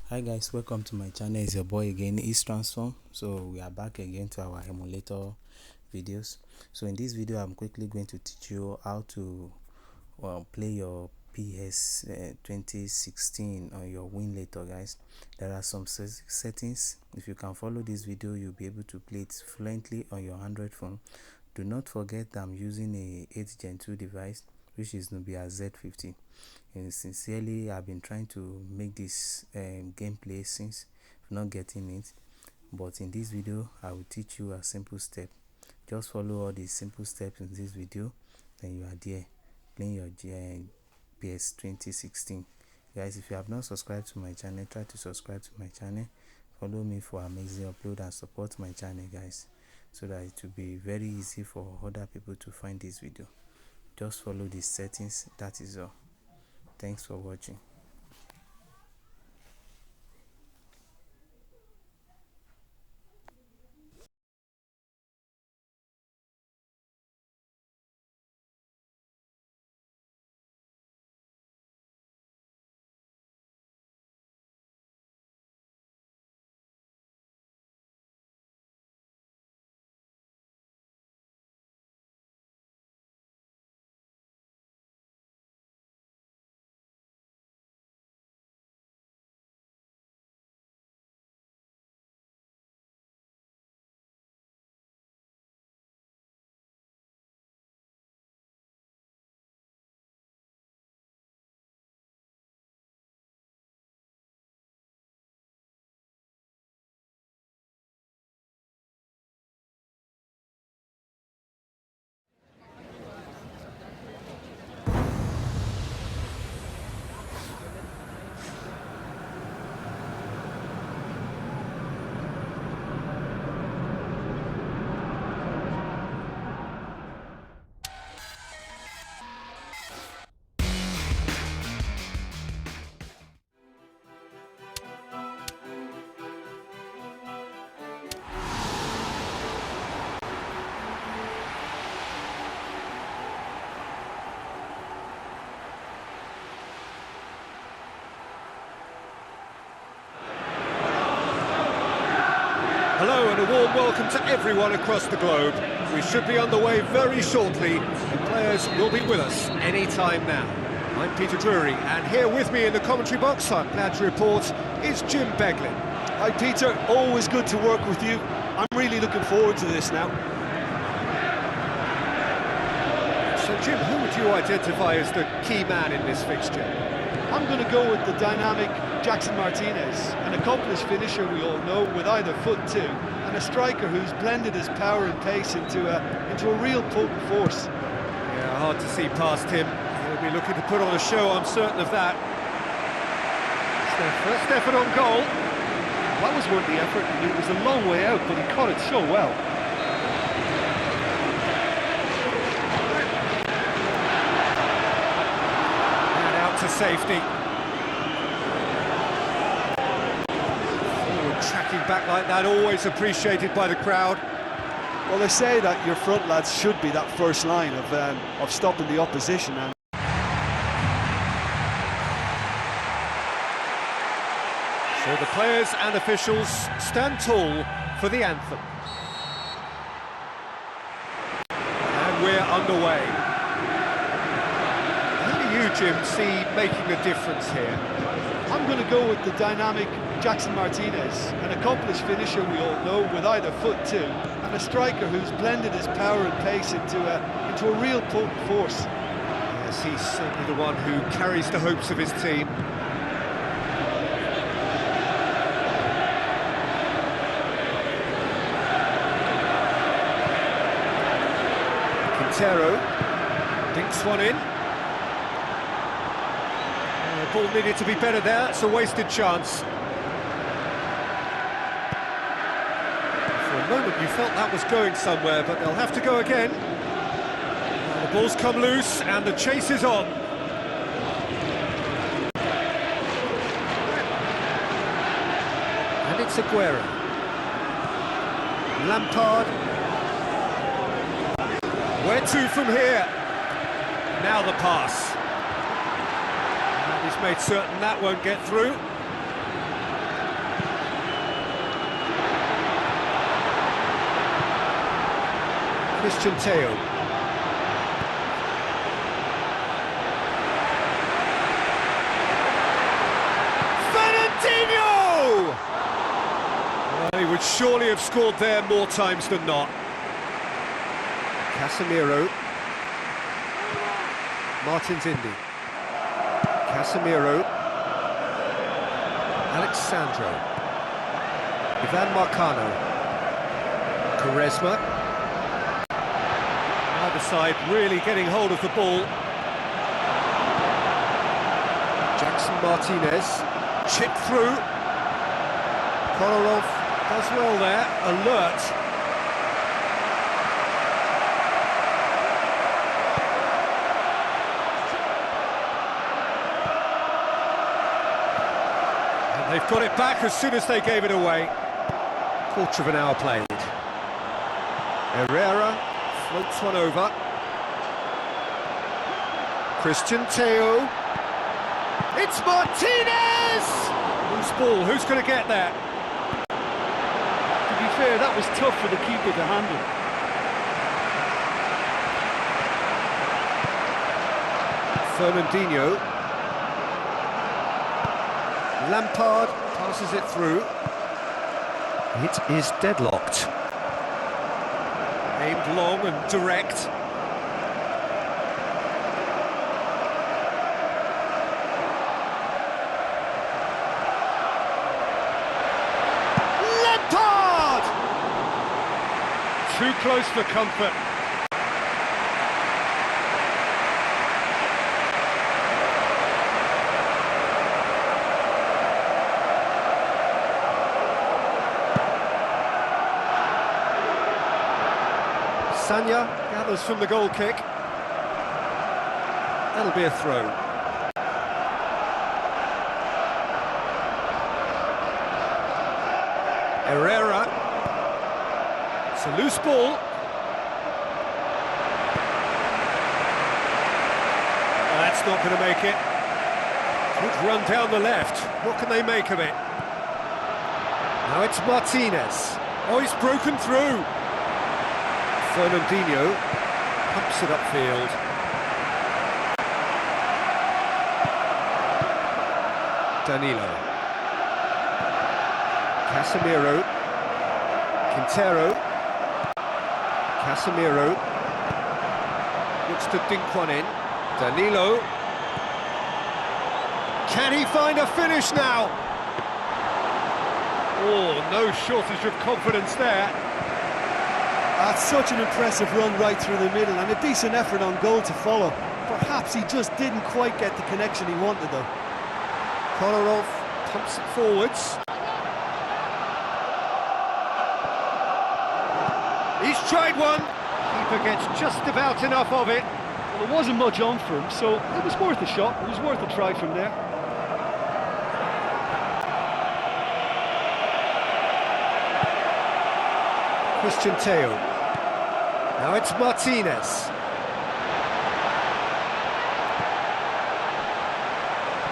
Hi guys, welcome to my channel. It's your boy again, East Transform. So we are back again to our emulator videos. So in this video I'm quickly going to teach you how to play your PES 2016 on your Winlator, guys. There are some settings. If you can follow this video, you'll be able to play it fluently on your Android phone. Do not forget I'm using a 8th Gen 2 device, which is Nubia Z50. And sincerely, I've been trying to make this gameplay since not getting it, but in this video I will teach you a simple step. Just follow all these simple steps in this video, then you are there playing your PES 2016. Guys, if you have not subscribed to my channel, try to subscribe to my channel. Follow me for amazing upload and support my channel, guys, so that it will be very easy for other people to find this video. Just follow these settings, that is all. Thanks for watching. Hello and a warm welcome to everyone across the globe. We should be on the way very shortly. The players will be with us any time now. I'm Peter Drury, and here with me in the commentary box, I'm glad to report, is Jim Beglin. Hi Peter, always good to work with you. I'm really looking forward to this now. So Jim, who would you identify as the key man in this fixture? I'm going to go with the dynamic Jackson Martinez, an accomplished finisher we all know with either foot too, and a striker who's blended his power and pace into a real potent force. Yeah, hard to see past him. He'll be looking to put on a show, I'm certain of that. It's their first effort on goal. That was worth the effort, and it was a long way out, but he caught it so well. And out to safety. Tracking back like that, always appreciated by the crowd. Well, they say that your front lads should be that first line of stopping the opposition. And so the players and officials stand tall for the anthem. And we're underway. How do you, Jim, see making a difference here? I'm going to go with the dynamic Jackson Martinez, an accomplished finisher we all know with either foot too, and a striker who's blended his power and pace into a real potent force. Yes, he's certainly the one who carries the hopes of his team. Quintero dinks one in. The ball needed to be better there, it's a wasted chance. For a moment you felt that was going somewhere, but they'll have to go again. The ball's come loose and the chase is on. And it's Aguero. Lampard. Where to from here? Now the pass. And he's made certain that won't get through. Christian Teo. Fernandinho! Well, he would surely have scored there more times than not. Casemiro. Martins Indy. Casemiro. Alexandro. Ivan Marcano. Quaresma. Either side really getting hold of the ball. Jackson Martinez. Chip through. Kolarov does well there. Alert. They've got it back as soon as they gave it away. Quarter of an hour played. Herrera floats one over. Christian Teo. It's Martinez! Loose ball, who's going to get there? To be fair, that was tough for the keeper to handle. Fernandinho. Lampard passes it through. It is deadlocked. Aimed long and direct. Lampard! Too close for comfort. Sanya gathers from the goal kick. That'll be a throw. Herrera. It's a loose ball. That's not going to make it. Good run down the left. What can they make of it? Now it's Martinez. Oh, he's broken through. Fernandinho pumps it upfield. Danilo. Casemiro. Quintero. Casemiro. Looks to dink one in. Danilo. Can he find a finish now? Oh, no shortage of confidence there. That's such an impressive run right through the middle and a decent effort on goal to follow. Perhaps he just didn't quite get the connection he wanted though. Kolarov pumps it forwards. He's tried one. Keeper gets just about enough of it. Well, there wasn't much on for him, so it was worth a shot. It was worth a try from there. Christian Teo. Now it's Martinez.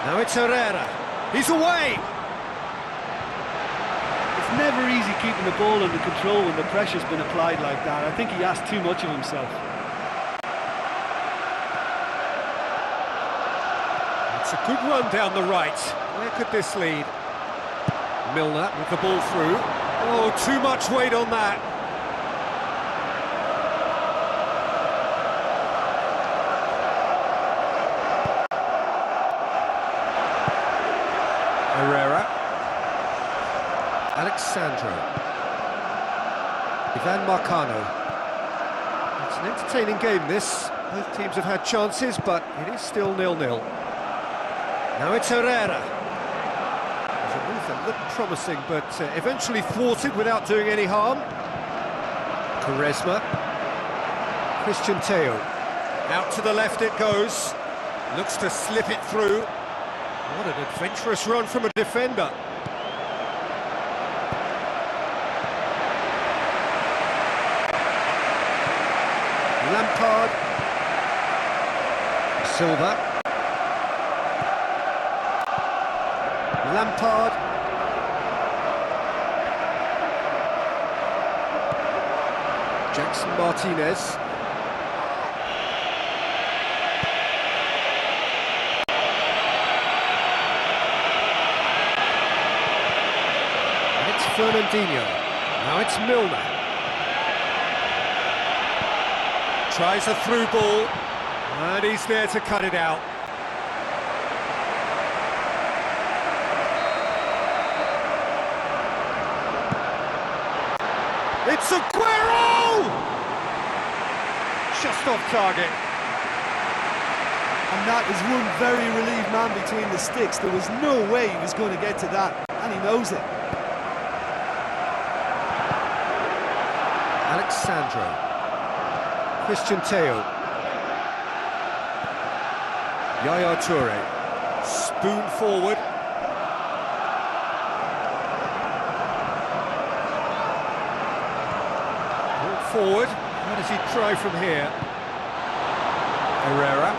Now it's Herrera. He's away! It's never easy keeping the ball under control when the pressure's been applied like that. I think he asked too much of himself. It's a good run down the right. Where could this lead? Milner with the ball through. Oh, too much weight on that. Herrera. Alexandro. Ivan Marcano. It's an entertaining game, this. Both teams have had chances, but it is still 0-0. Now it's Herrera. The move looked promising, but eventually thwarted without doing any harm. Quaresma. Christian Teo. Out to the left it goes. Looks to slip it through. What an adventurous run from a defender. Lampard. Silva. Lampard. Jackson Martinez. And it's Fernandinho. Now it's Milner. Tries a through ball, and he's there to cut it out. It's Aguero! Just off target. And that is one very relieved man between the sticks. There was no way he was going to get to that, and he knows it. Alexandro. Christian Teo. Yaya Toure. Spoon forward. Forward, what does he try from here? Herrera.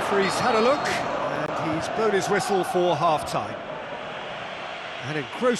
Referee's had a look, and he's blown his whistle for half-time. And engrossing.